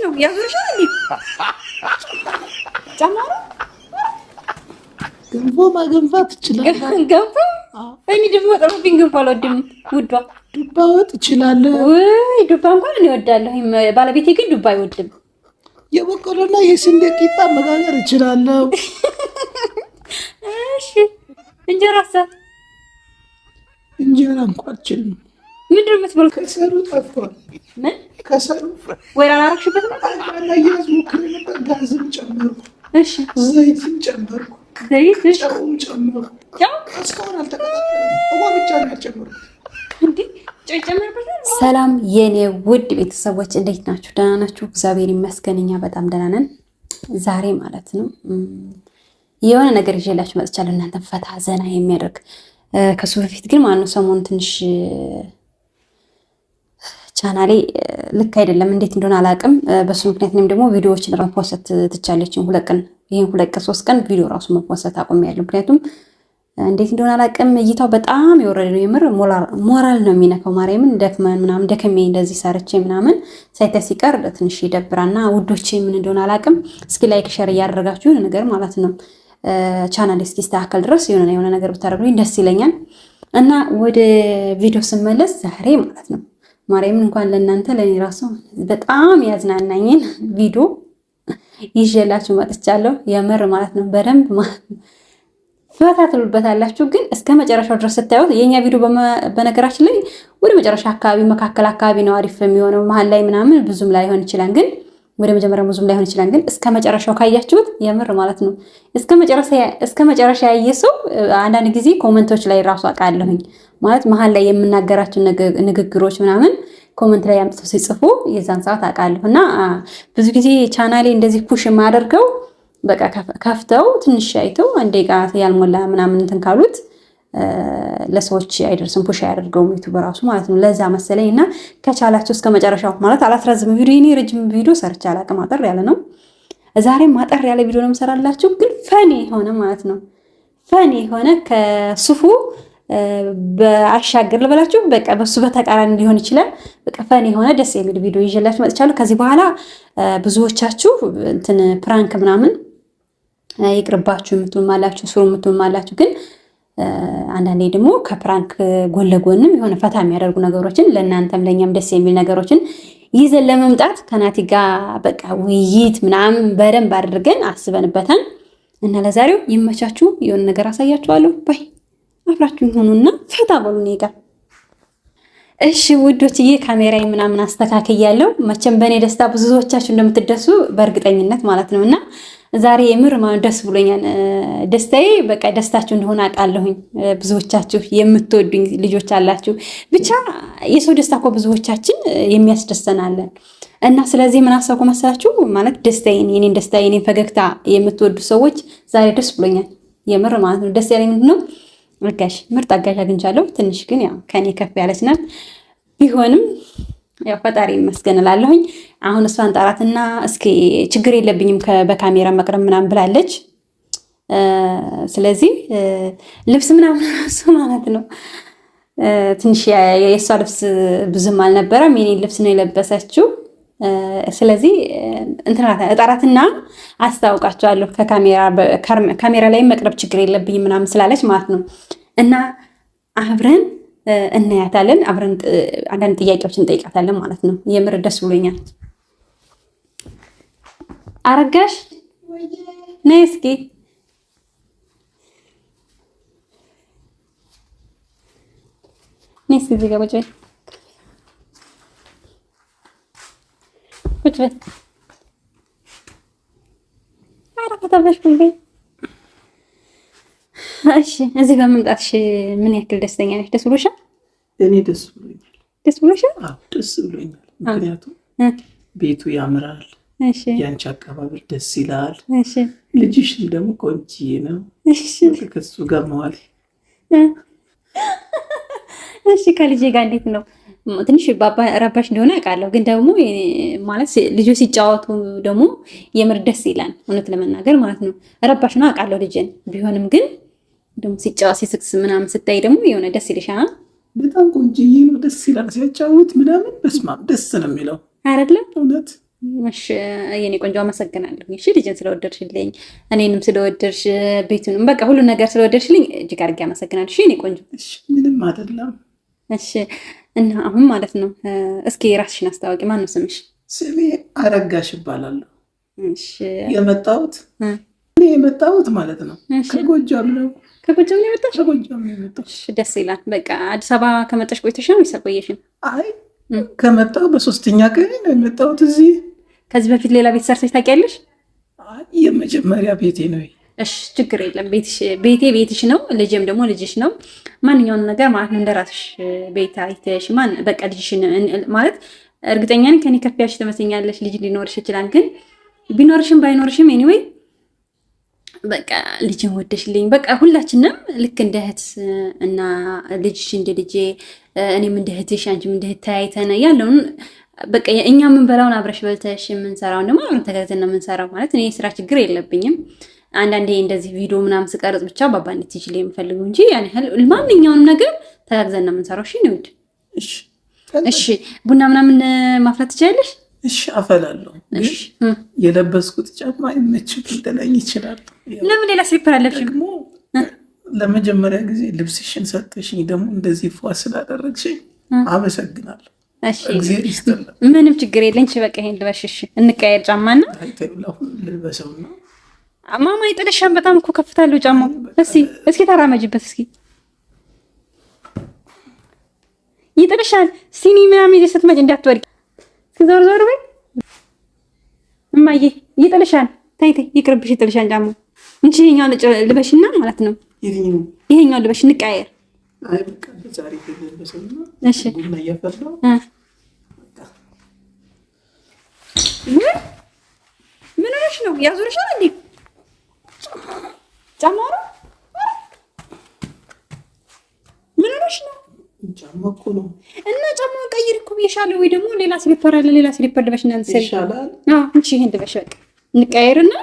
ነው? ያዞርሻል እንዴ? ጨማሩ ገንፎ ማገንፋት ትችላለህ? ገንፎ እኔ ደግሞ ጥሩብኝ ገንፎ አልወድም ውዷ። ዱባ ወጥ እችላለሁ። ወይ ዱባ እንኳን እኔ እወዳለሁ። ባለቤቴ ግን ዱባ አይወድም። የበቆሎና የስንዴ ቂጣ መጋገር እችላለሁ። እሺ እንጀራሳ? እንጀራ እንኳን አልችልም። ምንድን ነው የምትበሉት? ከሰሉ ጠፍቷል። ምን ከሰሉ ወይ አላረግሽበት ነው? አላያዝ ሞክሬ ነበር። ጋዝም ጨመርኩ። እሺ ዘይትም ጨመርኩ። ዘይት ጨውም ጨመርኩ። ጨው እስካሁን አልተቀጣጠለም። ውሃ ብቻ ነው ያልጨመርኩት። እንዴ ጨው ይጨመርበታል? ሰላም የኔ ውድ ቤተሰቦች እንዴት ናችሁ? ደህና ናችሁ? እግዚአብሔር ይመስገን እኛ በጣም ደህና ነን። ዛሬ ማለት ነው የሆነ ነገር ይዤላችሁ መጥቻለሁ፣ እናንተን ፈታ ዘና የሚያደርግ ከሱ በፊት ግን ማነው ሰሞኑን ትንሽ ቻናሌ ልክ አይደለም፣ እንዴት እንደሆነ አላውቅም። በሱ ምክንያት እኔም ደግሞ ቪዲዮዎችን መፖሰት ትቻለችኝ። ይህን 2 ቀን 3 ቀን ቪዲዮ ራሱ መፖሰት አቁሜያለሁ። ምክንያቱም እንዴት እንደሆነ አላውቅም፣ እይታው በጣም የወረደ ነው። የምር ሞራል ነው የሚነካው። ማርያምን ደክሜ እንደዚህ ሰርቼ ምናምን ሳይታይ ሲቀር ትንሽ ይደብራና ውዶቼ ምን እንደሆነ አላውቅም። እስኪ ላይክ ሸር እያደረጋችሁ የሆነ ነገር ማለት ነው ቻናል እስኪስተካከል ድረስ የሆነ ነገር ብታደርጉልኝ ደስ ይለኛል። እና ወደ ቪዲዮ ስመለስ ዛሬ ማለት ነው ማርያምን እንኳን ለእናንተ ለኔ ራሱ በጣም ያዝናናኝን ቪዲዮ ይዤላችሁ መጥቻለሁ። የምር ማለት ነው በደንብ ፈታ ትሉበታላችሁ። ግን እስከ መጨረሻው ድረስ ስታዩት የኛ ቪዲዮ በነገራችን ላይ ወደ መጨረሻ አካባቢ መካከል አካባቢ ነው አሪፍ የሚሆነው። መሀል ላይ ምናምን ብዙም ላይሆን ይችላል፣ ግን ወደ መጀመሪያ ብዙም ላይሆን ይችላል። ግን እስከ መጨረሻው ካያችሁት የምር ማለት ነው እስከ መጨረሻ ያየ ሰው አንዳንድ ጊዜ ኮመንቶች ላይ ራሱ አውቃለሁኝ ማለት መሀል ላይ የምናገራቸው ንግግሮች ምናምን ኮመንት ላይ አምጥተው ሲጽፉ የዛን ሰዓት አውቃለሁ። እና ብዙ ጊዜ ቻናሌ እንደዚህ ፑሽ የማያደርገው በቃ ከፍተው ትንሽ አይተው አንዴ ጋር ያልሞላ ምናምን እንትን ካሉት ለሰዎች አይደርስም፣ ፑሽ አያደርገውም ዩቲዩብ ራሱ ማለት ነው። ለዛ መሰለኝ። እና ከቻላችሁ እስከ መጨረሻው ማለት አላስረዝም ቪዲዮ። እኔ ረጅም ቪዲዮ ሰርቼ አላውቅም፣ አጠር ያለ ነው። ዛሬም አጠር ያለ ቪዲዮ ነው የምሰራላችሁ፣ ግን ፈኒ የሆነ ማለት ነው ፈኒ የሆነ ከሱፉ በአሻገር ልበላችሁ፣ በቃ በሱ በተቃራኒ ሊሆን ይችላል። በቃ ፈኒ የሆነ ደስ የሚል ቪዲዮ ይዤላችሁ መጥቻለሁ። ከዚህ በኋላ ብዙዎቻችሁ እንትን ፕራንክ ምናምን ይቅርባችሁ የምትሉም አላችሁ፣ ስሩ የምትሉም አላችሁ። ግን አንዳንዴ ደግሞ ከፕራንክ ጎን ለጎንም የሆነ ፈታ የሚያደርጉ ነገሮችን ለእናንተም ለእኛም ደስ የሚል ነገሮችን ይዘን ለመምጣት ከናቲ ጋር በቃ ውይይት ምናምን በደንብ አድርገን አስበንበታል። እና ለዛሬው ይመቻችሁ፣ የሆነ ነገር አሳያችኋለሁ። ባይ አብራችሁ ሆኑና ፈታ በሉ እኔ ጋር። እሺ ውዶችዬ ካሜራዬ ምናምን አስተካክያለሁ። መቼም በእኔ ደስታ ብዙዎቻችሁ እንደምትደሱ በእርግጠኝነት ማለት ነው። እና ዛሬ የምር ደስ ብሎኛል። ደስታዬ በቃ ደስታችሁ እንደሆነ አውቃለሁኝ። ብዙዎቻችሁ የምትወዱኝ ልጆች አላችሁ። ብቻ የሰው ደስታ እኮ ብዙዎቻችን የሚያስደስተናለን። እና ስለዚህ ምን አሰብኩ መሰላችሁ ማለት የኔን ደስታ የኔን ፈገግታ የምትወዱ ሰዎች ዛሬ ደስ ብሎኛል የምር ማለት ነው። ደስ ያለኝ ምንድነው ምርጥ አጋዥ አግኝቻለሁ። ትንሽ ግን ያው ከኔ ከፍ ያለች ናት። ቢሆንም ያው ፈጣሪ ይመስገን እላለሁኝ። አሁን እሷን ጠራትና እስኪ ችግር የለብኝም በካሜራ መቅረብ ምናምን ብላለች። ስለዚህ ልብስ ምናምን እሱ ማለት ነው ትንሽ የእሷ ልብስ ብዙም አልነበረም፣ የኔን ልብስ ነው የለበሰችው። ስለዚህ እጠራትና አስታውቃቸዋለሁ ካሜራ ላይ መቅረብ ችግር የለብኝም ምናምን ስላለች ማለት ነው። እና አብረን እናያታለን፣ አብረን አንዳንድ ጥያቄዎችን እንጠይቃታለን ማለት ነው። የምር ደስ ብሎኛል። አረጋሽ ነይ እስኪ ነይ እስኪ እዚህ ጋር ቁጭ በይ ቁጭ በይ። ኧረ ከተበሽ ቁጭ በይ። እሺ እዚህ ጋር መምጣትሽ ምን ያክል ደስተኛ ነሽ? ደስ ብሎሻል? እኔ ደስ ብሎኛል። ደስ ብሎሻል? አዎ ደስ ብሎኛል። ምክንያቱም ቤቱ ያምራል። እሺ ያንቺ አቀባበል ደስ ይላል። እሺ ልጅሽም ደግሞ ቆንጆዬ ነው። እሺ ከሱ ጋር መዋል እሺ ከልጄ ጋር እንዴት ነው? ትንሽ ባባ ረባሽ እንደሆነ አውቃለሁ፣ ግን ደግሞ ማለት ልጆች ሲጫወቱ ደግሞ የምር ደስ ይላል። እውነት ለመናገር ማለት ነው ረባሽ ነው አውቃለሁ ልጅን። ቢሆንም ግን ደግሞ ሲጫወት ሲስቅስ ምናምን ስታይ ደግሞ የሆነ ደስ ይልሻል። በጣም ቆንጆዬ ነው፣ ደስ ይላል ሲያጫውት ምናምን። በስማም ደስ ነው የሚለው አይደለም? እውነት እሺ የኔ ቆንጆ አመሰግናለሁ። እሺ ልጅን ስለወደድሽልኝ፣ እኔንም ስለወደድሽ፣ ቤቱንም በቃ ሁሉ ነገር ስለወደድሽልኝ እጅግ አድርጌ አመሰግናለሁ። እሺ የኔ ቆንጆ። እሺ ምንም አይደለም። እሺ እና አሁን ማለት ነው እስኪ ራስሽን አስታዋቂ። ማን ነው ስምሽ? ስሜ አረጋሽ ይባላለሁ። እሺ የመጣሁት ማለት ነው ከጎጃም ነው። ከጎጃም ነው የመጣሽ? ከጎጃም ነው የመጣሁት። እሺ ደስ ይላል። በቃ አዲስ አበባ ከመጣሽ ቆይተሽ ነው ወይስ አልቆየሽም? አይ ከመጣሁ በሶስተኛ ቀን ነው የመጣሁት እዚህ። ከዚህ በፊት ሌላ ቤት ሰርተሽ ታውቂያለሽ? የመጀመሪያ ቤቴ ነው። እሺ ችግር የለም። ቤቴ ቤትሽ ነው፣ ልጅም ደግሞ ልጅሽ ነው። ማንኛውንም ነገር ማለት ነው እንደራስሽ ቤት አይተሽ በቃ ልጅሽን ማለት እርግጠኛ ነኝ ከኔ ከፍ ያልሽ ትመስኛለሽ። ልጅ ሊኖርሽ ይችላል፣ ግን ቢኖርሽም ባይኖርሽም ኤኒዌይ በቃ ልጅን ወደሽልኝ በቃ ሁላችንም ልክ እንደ እህት እና ልጅሽ እንደ ልጄ እኔም እንደ እህትሽ አንቺም እንደ እህት ተያይተን ያለውን በቃ እኛ የምንበላውን አብረሽ በልተሽ የምንሰራውን ደግሞ አብረን ተገዝተን ነው የምንሰራው። ማለት እኔ ስራ ችግር የለብኝም። አንዳንዴ እንደዚህ ቪዲዮ ምናምን ስቀርጽ ብቻ ባባ እንድትችል የምፈልገው እንጂ ያን ያህል ማንኛውንም ነገር ተጋግዘን ነው የምንሰራው። እሺ ነው። እሺ ቡና ምናምን ማፍላት ትችላለሽ? እሺ አፈላለሁ። የለበስኩት ጫማ አይመችም ሊጠላኝ ይችላል። ለምን ሌላ ስሊፐር አለብሽ? ደግሞ ለመጀመሪያ ጊዜ ልብስሽን ሰጠሽኝ፣ ደግሞ እንደዚህ ፏ ስላደረግሽኝ አመሰግናለሁ። እግዚአብሔር ይስጥልኝ። ምንም ችግር የለኝ። በቃ ይሄን ልበሽሽ፣ እንቀያየር ጫማና ልበሰውና ማማ ይጥልሻል። በጣም እኮ ከፍታለሁ ጫማው። እስኪ ተራመጅበት እስኪ ይጥልሻል። ሲኒ ምናምን ይዘሽ ስትመጪ እንዳትወድቂ። እስኪ ዞር ዞር በይ እማዬ። ይጥልሻል። ተይ ተይ ይቅርብሽ፣ ይጥልሻል ጫማው። እንጂ ይሄኛውን ልበሽና ማለት ነው። ይሄኛውን ልበሽ እንቀያየር። አይ በቃ ዛሬ ልበሰውና እሺ ቡና እያፈላሁ ምን ሆነሽ ነው? ያዞርሻል እንዴ? ጫማው ነው? ምን ሆነሽ ነው? ጫማ እኮ ነው። እና ጫማውን ቀይር እኮ ብዬሻለሁ። ወይ ደግሞ ሌላ ስሊፐር አለ፣ ሌላ ስሊፐር ልበሽ እና እንሰሪ ይሻላል። አዎ እንቺ ይሄን ልበሽ በቃ እንቀያየርና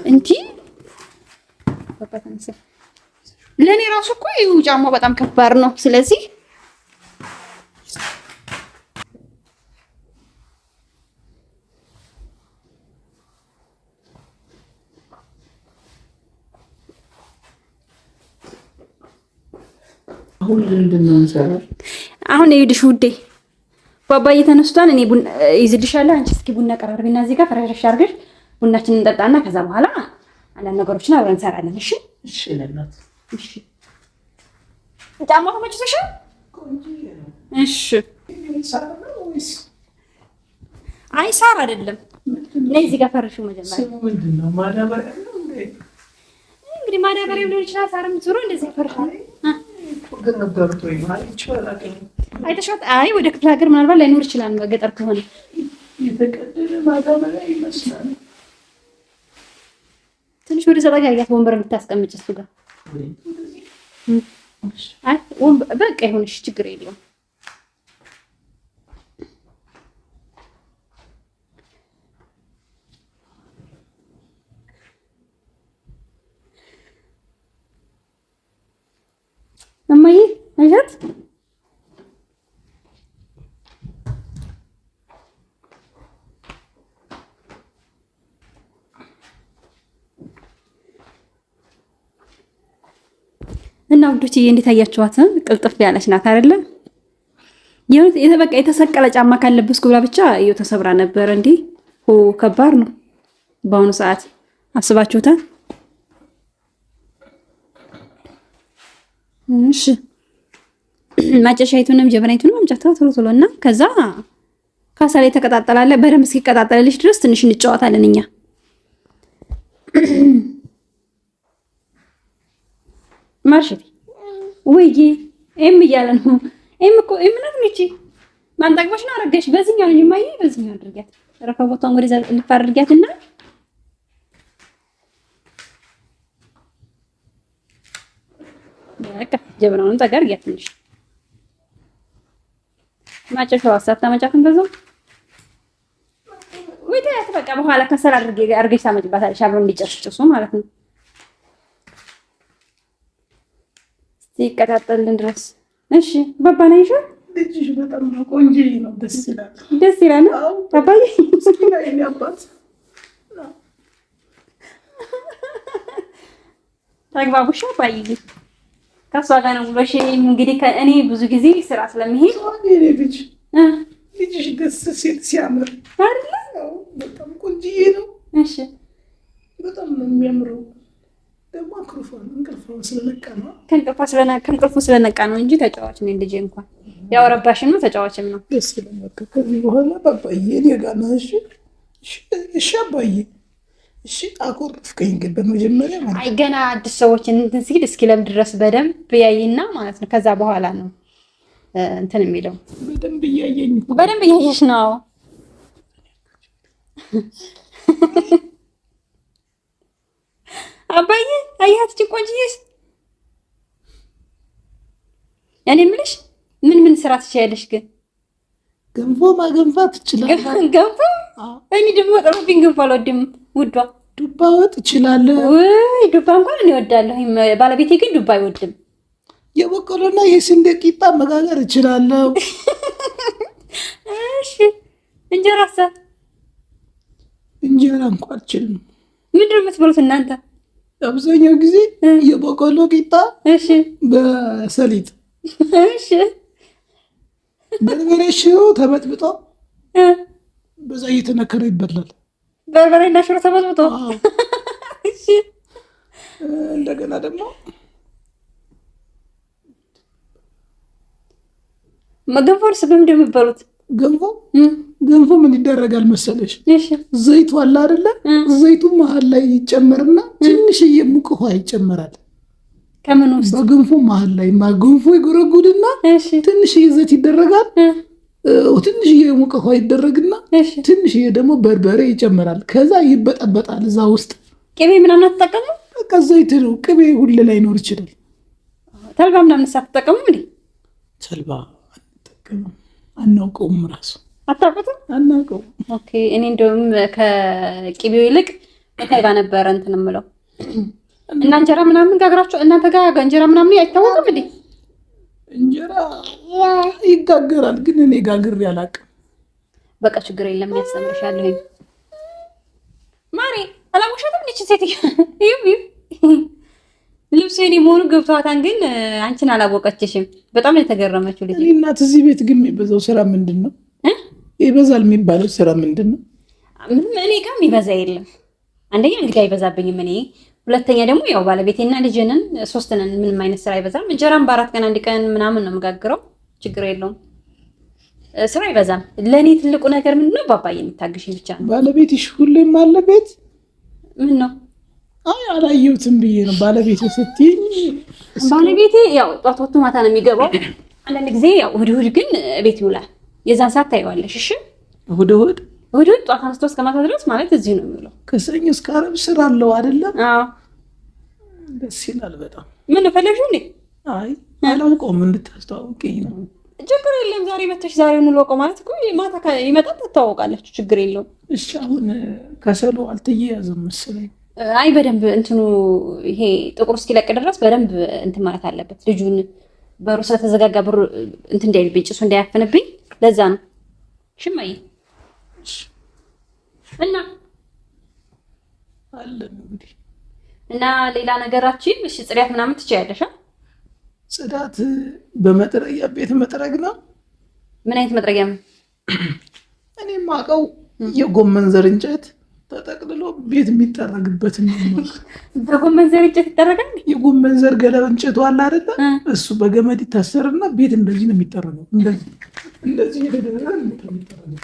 እንጂ በቃ ተነሳ። ለኔ ራሱ እኮ ይሄው ጫማው በጣም ከባድ ነው። ስለዚህ አሁን ምንድን ነው የምሰራው? አሁን ይኸውልሽ ውዴ ባባዬ ተነስቷል። እኔ ቡና ይዝልሻለሁ። አንቺ እስኪ ቡና ቀራርቢና እዚህ ጋር ፈረሽ አድርገሽ ቡናችንን እንጠጣና ከዛ በኋላ አንዳንድ ነገሮችን አብረን እንሰራለን። እሺ እሺ ለናት እሺ። ጫማው ተመችቶሻል? እሺ። አይ ሳር አይደለም። ነይ እዚህ ጋር ፈርሽው መጀመሪያ። ስሙ ምንድን ነው? ማዳበሪያ ነው እንዴ? እንግዲህ ማዳበሪያ ሊሆን ይችላል። ሳርም ዙሮ እንደዚህ ፈርሻል። ግን ነበርቶ ይማር ይችላል። አይተሽዋት? አይ ወደ ክፍለ ሀገር ምናልባት ላይኖር ይችላል። ገጠር ከሆነ የተቀደደ ማዳበሪያ ይመስላል። ትንሽ ወደ ሰጣ ያያት ወንበር እንድታስቀምጭ እሱ ጋር። አይ ወንበር በቃ ይሁንሽ፣ ችግር የለውም። እማዬ አይሻት እና ውዶችዬ እንዴት አያችኋት? ቅልጥፍ ያለች ናት አይደለ? በቃ የተሰቀለ ጫማ ካለበስኩ ብላ ብቻ ይኸው ተሰብራ ነበር። እንዴ ከባድ ነው በአሁኑ ሰዓት አስባችሁታል? እሺ ማጨሻይቱንም ጀበናይቱንም አምጫታ ቶሎ እና ከዛ ካሳ ላይ ተቀጣጠላለ። በደንብ እስኪቀጣጠልልሽ ድረስ ትንሽ እንጫወታለን እኛ። ማርሽቲ ወይዬ ኤም እያለ ነው። ኤም እኮ ኤም ናት ነች። ማንጠቅመሽ ነው አረጋሽ። በዚህኛው ነው የማይ በዚህኛው አድርጊያት። ረከቦቷን ወደዛ ልፍ አድርጊያትና በቃ ጀበናውን ጠጋ አድርጊያት ትንሽ። ማጨሻው አሳታመጫትን በዛው ወይ ታያት። በቃ በኋላ ከሰል አድርገሽ ታመጭባታለሽ አብረው እንዲጨስጭሱ ማለት ነው። ይቀጣጠልን ድረስ እሺ። ባባ ነው ይሻል ልጅሽ በጣም ቆንጆ ነው። ደስ ይላል። ደስ ይላል። አባዬ እስኪ ላይ እኔ አባት ተግባቡሽ። አባዬ ከእሷ ጋር ነው ብሎሽ እንግዲህ ከእኔ ብዙ ጊዜ ስራ ስለሚሄድ ልጅሽ ደስ ሲል ሲያምር አይደለ? በጣም ቆንጆዬ ነው። እሺ በጣም ነው የሚያምረው። ደግሞ አክሩፋን እንቅልፏን ስለነቃ ነው። ከእንቅልፉ ስለነቃ ነው እንጂ ተጫዋች ነው ልጄ። እንኳን ያው ረባሽም ነው ተጫዋችም ነው። ደስ ይላል። ከዚህ በኋላ ባባዬ እኔ ጋር ነው። እሺ አባዬ እሺ። አኮርፍከኝ ግን በመጀመሪያ ማለት አይ ገና አዲስ ሰዎችን እንትን ሲል እስኪለምድ ድረስ በደንብ ያይና ማለት ነው። ከዛ በኋላ ነው እንትን የሚለው። በደንብ እያየኝ በደንብ እያየሽ ነው። አባዬ አያት እቺ ቆንጆዬስ። እኔ የምልሽ ምን ስራ ትችያለሽ ግን? ገንፎ ማገንፋት ትችላለህ? ገንፎ? እኔ ደግሞ ጠሩብኝ ገንፎ አልወድም ውዷ። ዱባ ወጥ እችላለሁ። ወይ ዱባ እንኳን እኔ እወዳለሁ። ባለቤቴ ግን ዱባ አይወድም። የበቆሎና የስንዴ ቂጣ መጋገር እችላለሁ። እሺ እንጀራሳ? እንጀራ እንኳን አልችልም። ምንድን ነው የምትበሉት እናንተ? አብዛኛው ጊዜ የበቆሎ ቂጣ እሺ፣ በሰሊጥ እሺ፣ በርበሬ ሽሮ ተበጥብጦ በዛ እየተነከረ ይበላል። በርበሬና ሽሮ ተበጥብጦ። እሺ፣ እንደገና ደግሞ ገንፎንስ በምንድን ነው የምትበሉት? ገንፎ ምን ይደረጋል መሰለሽ? እሺ፣ ዘይቱ አለ አይደለ? ዘይቱ መሀል ላይ ይጨመርና ትንሽዬ ሙቅ ውሃ ይጨመራል። ከምን ውስጥ? በገንፎ መሀል ላይ ገንፎ ይጎረጉድና ትንሽዬ ዘይት ይደረጋል። ትንሽዬ ሙቅ ውሃ ይደረግና ትንሽዬ ደግሞ በርበሬ ይጨመራል። ከዛ ይበጠበጣል። እዛ ውስጥ ቅቤ ምናምን አትጠቀሙ? በቃ ዘይት ነው። ቅቤ ሁሌ ላይኖር ይችላል። ተልባ ምናምን ሳትጠቀሙ እንዴ? ተልባ አንጠቀምም፣ አናውቀውም። ራሱ አታውቁትም? አናውቀውም። ኦኬ። እኔ እንደውም ከቅቤው ይልቅ በተልባ ነበረ እንትን የምለው። እና እንጀራ ምናምን ጋግራችሁ እናንተ ጋር እንጀራ ምናምን አይታወቅም እንዴ? እንጀራ ይጋገራል፣ ግን እኔ ጋግሬ አላውቅም። በቃ ችግር የለም ያስተምርሻለሁ። ማሪ አላወቅሻትም? ልጅ ሴትዮ ልብሱ የኔ መሆኑ ገብቷታን፣ ግን አንቺን አላወቀችሽም። በጣም ነው የተገረመችው ልጅ። እናት እዚህ ቤት ግን የሚበዛው ስራ ምንድን ነው? ይበዛል የሚባለው ስራ ምንድን ነው? ምንም እኔ ጋር የሚበዛ የለም። አንደኛ እንግዲህ አይበዛብኝም እኔ፣ ሁለተኛ ደግሞ ያው ባለቤቴና ልጅንን ሶስት ነን። ምንም አይነት ስራ አይበዛም። እንጀራም በአራት ቀን አንድ ቀን ምናምን ነው የምጋግረው። ችግር የለውም። ስራ አይበዛም። ለእኔ ትልቁ ነገር ምንድን ነው? ባባዬ የምታግሽኝ ብቻ ነው። ባለቤትሽ ሁሌም አለ ቤት? ምን ነው? አይ አላየሁትም ብዬ ነው። ባለቤቴ ስትይኝ ባለቤቴ ያው ጧት ወጥቶ ማታ ነው የሚገባው። አንዳንድ ጊዜ ያው እሑድ ግን ቤት ይውላል። የዛን ሰዓት ታይዋለሽ። እሺ እሑድ ጧት አንስቶ እስከ ማታ ድረስ ማለት እዚህ ነው የሚውለው። ከሰኞ እስከ ዓርብ ስራ አለው አይደለም? አዎ። ደስ ይላል በጣም። ምን ፈለግሽ እንዴ? አይ አላውቀውም፣ እንድታስተዋውቀኝ ነው። ችግር የለም። ዛሬ መተሽ ዛሬውን ልወቀው ማለት እኮ ማታ ይመጣል፣ ትተዋወቃላችሁ። ችግር የለውም። እሺ አሁን ከሰሉ አልተያያዘም መሰለኝ። አይ በደንብ እንትኑ ይሄ ጥቁር እስኪለቅ ድረስ በደንብ እንትን ማለት አለበት። ልጁን በሩ ስለተዘጋጋ ብሩ እንትን እንዳይልብኝ፣ ጭሱ እንዳያፍንብኝ፣ ለዛ ነው። ሽማዬ እና አለን እንግዲህ እና ሌላ ነገራችን። እሺ ጽዳት ምናምን ትችያለሽ? ጽዳት በመጥረጊያ ቤት መጥረግ ነው። ምን አይነት መጥረጊያ ነው? እኔ የማውቀው የጎመን ዘር እንጨት ተጠቅልሎ ቤት የሚጠረግበት ነው። በጎመን ዘር እንጨት ይጠረጋል? የጎመን ዘር ገለባ እንጨቱ አለ አይደለ? እሱ በገመድ ይታሰርና ቤት እንደዚህ ነው የሚጠረገው። እንደዚህ የተደረገ ነው የሚጠረገው።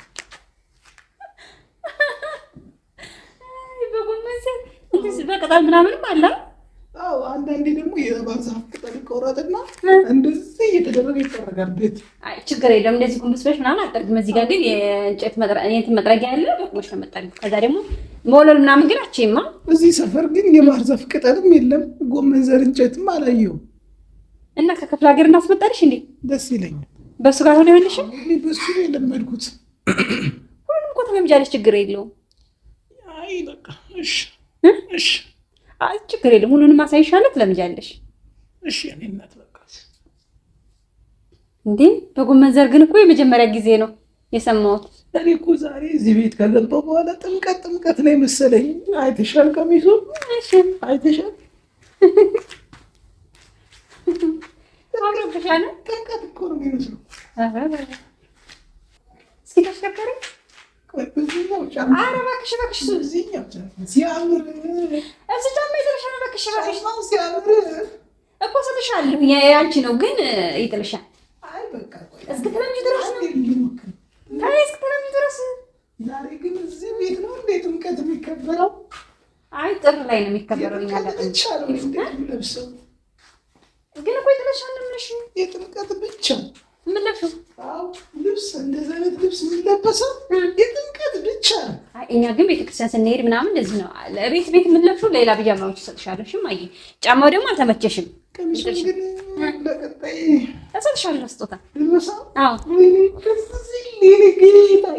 በጎመን ዘር በቅጠል ምናምንም አለ። አዎ አንዳንዴ ደግሞ የባህር ዛፍ ቅጠል ይቆረጥና እንደዚህ እየተደረገ ይጠረጋል ቤት። አይ ችግር የለም። እንደዚህ ጉንብስበሽ ምናምን አጠርግም። እዚህ ጋር ግን የእንጨት መጥረጊያ ያለ በቁመሽ ነው የምጠርጊው። ከዛ ደግሞ መወለል ምናምን ግን አችማ። እዚህ ሰፈር ግን የባህር ዛፍ ቅጠልም የለም፣ ጎመን ዘር እንጨትም አላየሁም። እና ከክፍለ ሀገር እናስመጣልሽ እንዴ? ደስ ይለኛል። በሱ ጋር ሆነ ይሆንልሽ። በሱ ነው የለመድኩት። ሁሉም እኮ ተመምጃለሽ፣ ችግር የለውም። አይ በቃ እሺ እሺ። አይ ችግር የለም። ሁሉንም አሳይሻለሁ፣ ትለምጃለሽ። እሺ እኔ እናት በቃ እንዴ በጎመን ዘር ግን እኮ የመጀመሪያ ጊዜ ነው የሰማሁት። እኔ እኮ ዛሬ እዚህ ቤት ከገባሁ በኋላ ጥምቀት ነው የመሰለኝ። አይተሻል? ቀሚሱ አይተሻል? አብረብሻለ ጥምቀት እኮ ነው የሚመስለው። እስኪ ተሽከርከሪ። ኧረ እባክሽ ሲያምር እዚህ ጫማ ይጥልሻል። እባክሽ ሲያምር እኮ ስልሻለሁ ያንቺ ነው ግን ይጥልሻል። እስክትለምጂ ድረስ ነው። እስክትለምጂ ድረስ ዛሬ ግን እዚህ ቤት ነው እንዴ ጥምቀት የሚከበረው? አይ ጥር ላይ ነው የሚከበረው። ግን እኮ ይጥልሻል። ምንሽ የጥምቀት ብቻ ምን ለብሽው? ልብስ እንደዚህ አይነት ልብስ የሚለበሰው የጥምቀት ብቻ ነው። እኛ ግን ቤተክርስቲያን ስንሄድ ምናምን እንደዚህ ነው። ቤት የምንለብሽው ሌላ ብጃማዎች እሰጥሻለሁ። እሺ ጫማው ደግሞ አልተመቸሽም። ቀሚሱን ግን ለቀጣይ እሰጥሻለሁ ስጦታ። አዎ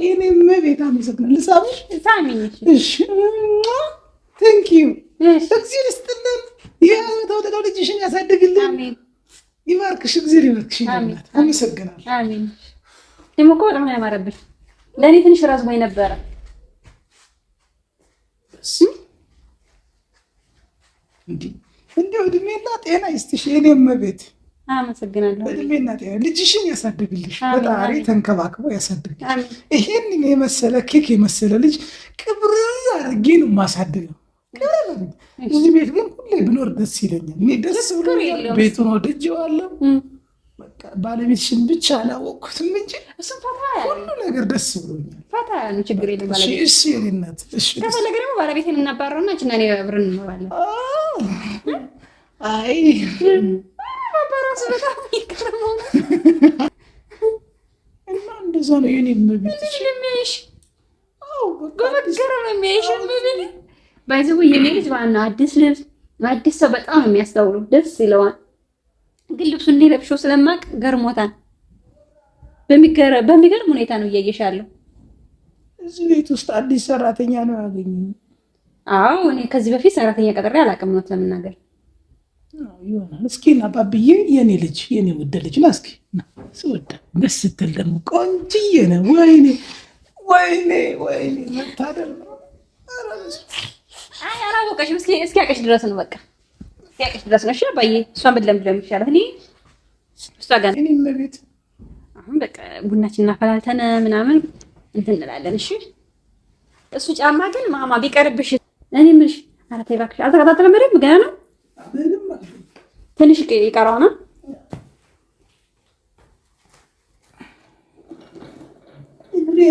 የኔ እመቤት አመሰግናለሁ። ልሳምሽ? ሳሚኝ። እሺ ቴንክ ዩ። እግዚአብሔር ይስጥልን። የተወደደው ልጅሽን ያሳድግልን። አሜን። ይባርክሽ። እግዚአብሔር ይባርክሽ። አመሰግናለሁ። አሜን። ደግሞ እኮ በጣም ያማረብሽ። ለእኔ ትንሽ ረዝሞኝ ነበረ። እንዲሁ እድሜና ጤና ይስጥሽ የኔ እመቤት። አመሰግናለሁ። እድሜና ጤና ልጅሽን ያሳድግልሽ። ፈጣሪ ተንከባክቦ ያሳድግልሽ። ይሄንን የመሰለ ኬክ የመሰለ ልጅ ቅብርር አድርጌ ነው የማሳድገው። እዚህ ቤት ግን ሁሌ ብኖር ደስ ይለኛል። እኔ ደስ ብሎኛል። ቤቱን ወድጄዋለሁ። ባለቤትሽን ብቻ አላወቅኩትም እንጂ ሁሉ ነገር ደስ ብሎኛል። ፈታ ነው ችግር የለም። ባለቤት እሺ የኔ እናት እሺ። ከፈለገ ደግሞ ባለቤቴን እናባረውና እኛ እኔ አብረን እንኖራለን። አይ ባባራስ በጣም ይከረመው እና እንደዛ ነው የኔ እመቤት። እሺ ለምሽ በመገረም ነው የሚያይሽ። ባይዘው የኔ ልጅ ዋና አዲስ ልብስ አዲስ ሰው በጣም የሚያስተውሉ ደስ ይለዋል። ግን ልብሱ እንዲለብሽው ስለማቅ ገርሞታል። በሚገርም ሁኔታ ነው እያየሻለሁ። እዚህ ቤት ውስጥ አዲስ ሰራተኛ ነው ያገኘው። አዎ እኔ ከዚህ በፊት ሰራተኛ ቀጥሬ አላውቅም ነው ለመናገር። ይሆናል። እስኪ እና ባብዬ የኔ ልጅ የኔ ውድ ልጅ ነው። እስኪ ስወዳ ደስ ስትል ደግሞ ቆንጅዬ ነው። ወይኔ መታደል ነው። አይ አላወቀሽም። እስኪ ያቀሽ ድረስ ነው በቃ ያቀሽ ድረስ ነው። እሺ አባዬ እሷን ብለም ይሻላል። እኔ እሷ ጋር እኔ መቤት አሁን በቃ ቡናችን እናፈላልተን ምናምን እንትን እንላለን። እሺ እሱ ጫማ ግን ማማ ቢቀርብሽ እኔ ምንሽ አራቴ እባክሽ አልተከታተለም። በደምብ ገና ነው ትንሽ ይቀረዋል።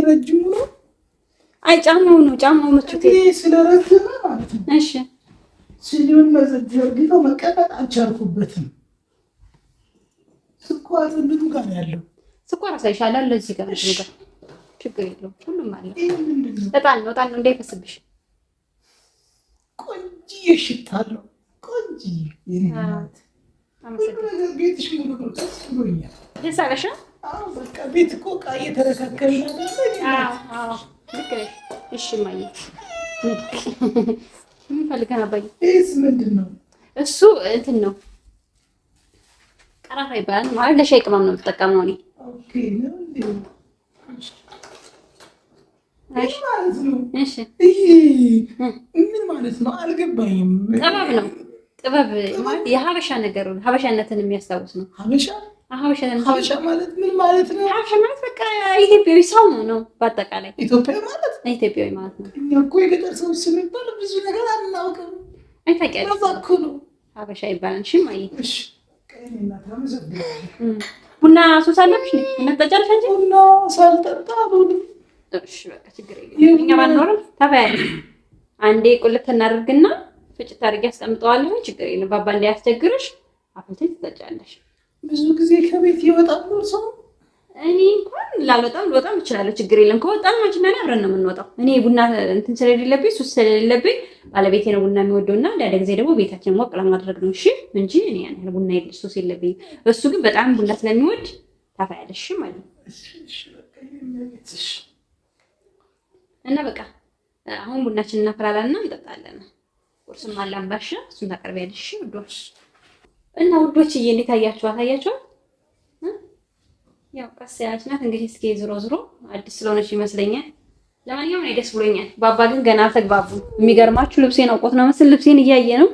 ረጅሙ ነው። አይ ጫማው ነው ምቹት ስለረዘመ ማለት ነው። እሺ ሲሊዮን መዘርግተው መቀመጥ አልቻልኩበትም። ስኳር ምኑ ጋር ያለው ስኳር አሳይሻለሁ። ለዚህ ጋር ችግር የለውም። ሁሉም አለ። እጣን ነው እንዳይፈስብሽ። ቆንጆ ሽታ አለው። ቆንጆ ቤትሽ ሙሉ ነው። ደስ ብሎኛል። ደስ አለሽ? በቃ ቤት እኮ ዕቃ እየተረካከብን ነበር። ልክ ነሽ። እሺ ማየ ምን ፈልገን አባዬ? እስ ምንድን ነው እሱ? እንትን ነው ቀረፋ ይባላል ማለት ለሻይ ቅመም ነው የምጠቀመው እኔ። ኦኬ ነው እንዴ? እሺ ማለት ነው። እሺ ምን ማለት ነው? አልገባኝም። ጥበብ ማለት የሀበሻ ነገር ነው። ሀበሻነትን የሚያስታውስ ነው። ሀበሻ ማለት ምን ማለት ነው? ሀበሻ ማለት በቃ ኢትዮጵያዊ ሰው ነው በአጠቃላይ። ኢትዮጵያዊ ማለት ነው። እኛ እኮ የገጠር ሰዎች ስንባል ብዙ ነገር አናውቅም። አይታውቂያለሽ? ሀበሻ ይባላል። እሺ ማየ ቡና ሱስ አለብሽ? ቡና ትጠጫለሽ አንቺ? ቡና ሳልጠጣ እሺ በቃ ችግር የለም። እኛ ባንኖርም ታፈያለሽ። አንዴ ቁልት እናደርግና ፍጭት አድርጌ አስቀምጠዋለሁ። ችግር የለም። ባባ እንዳያስቸግርሽ አፍልተሽ ትጠጫለሽ። ብዙ ጊዜ ከቤት ይወጣሉ ሰው። እኔ እንኳን ልወጣም እችላለሁ። ችግር የለም። ከወጣን አንቺና እኔ አብረን ነው የምንወጣው። እኔ ቡና እንትን ስለሌለብኝ ሱስ ስለሌለብኝ ባለቤቴ ነው ቡና የሚወደውና አንዳንድ ጊዜ ደግሞ ቤታችን ሞቅ ለማድረግ ነው። እሺ እንጂ እኔ ያን ያህል ቡና ሱስ የለብኝም። እሱ ግን በጣም ቡና ስለሚወድ ታፈያለሽ ማለት ነው። እና በቃ አሁን ቡናችንን እናፈላለንና እንጠጣለን። ቁርስም አለ አምባሻ፣ እሱን ታቀርቢያለሽ ውዶች። እና ውዶችዬ እንዴት አያችኋት? ያው ቀስ ያለች ናት እንግዲህ። እስኪ ዞሮ ዞሮ አዲስ ስለሆነች ይመስለኛል። ለማንኛውም እኔ ደስ ብሎኛል። ባባ ግን ገና አልተግባቡም። የሚገርማችሁ ልብሴን አውቆት ነው መሰል ልብሴን እያየ ነው።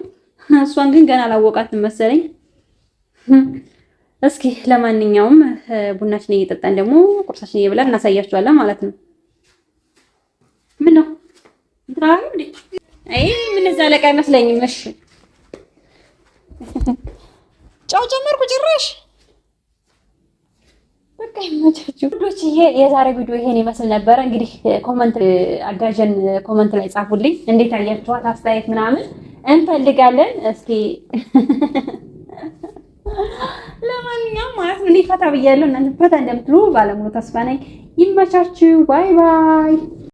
እሷን ግን ገና አላወቃትም መሰለኝ። እስኪ ለማንኛውም ቡናችን እየጠጣን ደግሞ ቁርሳችን እየበላን እናሳያችኋለን ማለት ነው። ምን ነው እንትራሩ እንዴ? አይ ምን እዛ ለቃ አይመስለኝም። እሺ ጫው ጨመርኩ ጭራሽ። በቃ ይመቻችሁ ቪዲዮችዬ። የዛሬ ቪዲዮ ይሄን ይመስል ነበረ። እንግዲህ ኮመንት አጋዥን ኮመንት ላይ ጻፉልኝ። እንዴት አያችኋት? አስተያየት ምናምን እንፈልጋለን። እስኪ ለማንኛውም ማለት ነው እኔ ፈታ ብያለሁ። እናንተ ፈታ እንደምትሉ ባለሙሉ ተስፋ ነኝ። ይመቻችሁ። ባይ ባይ።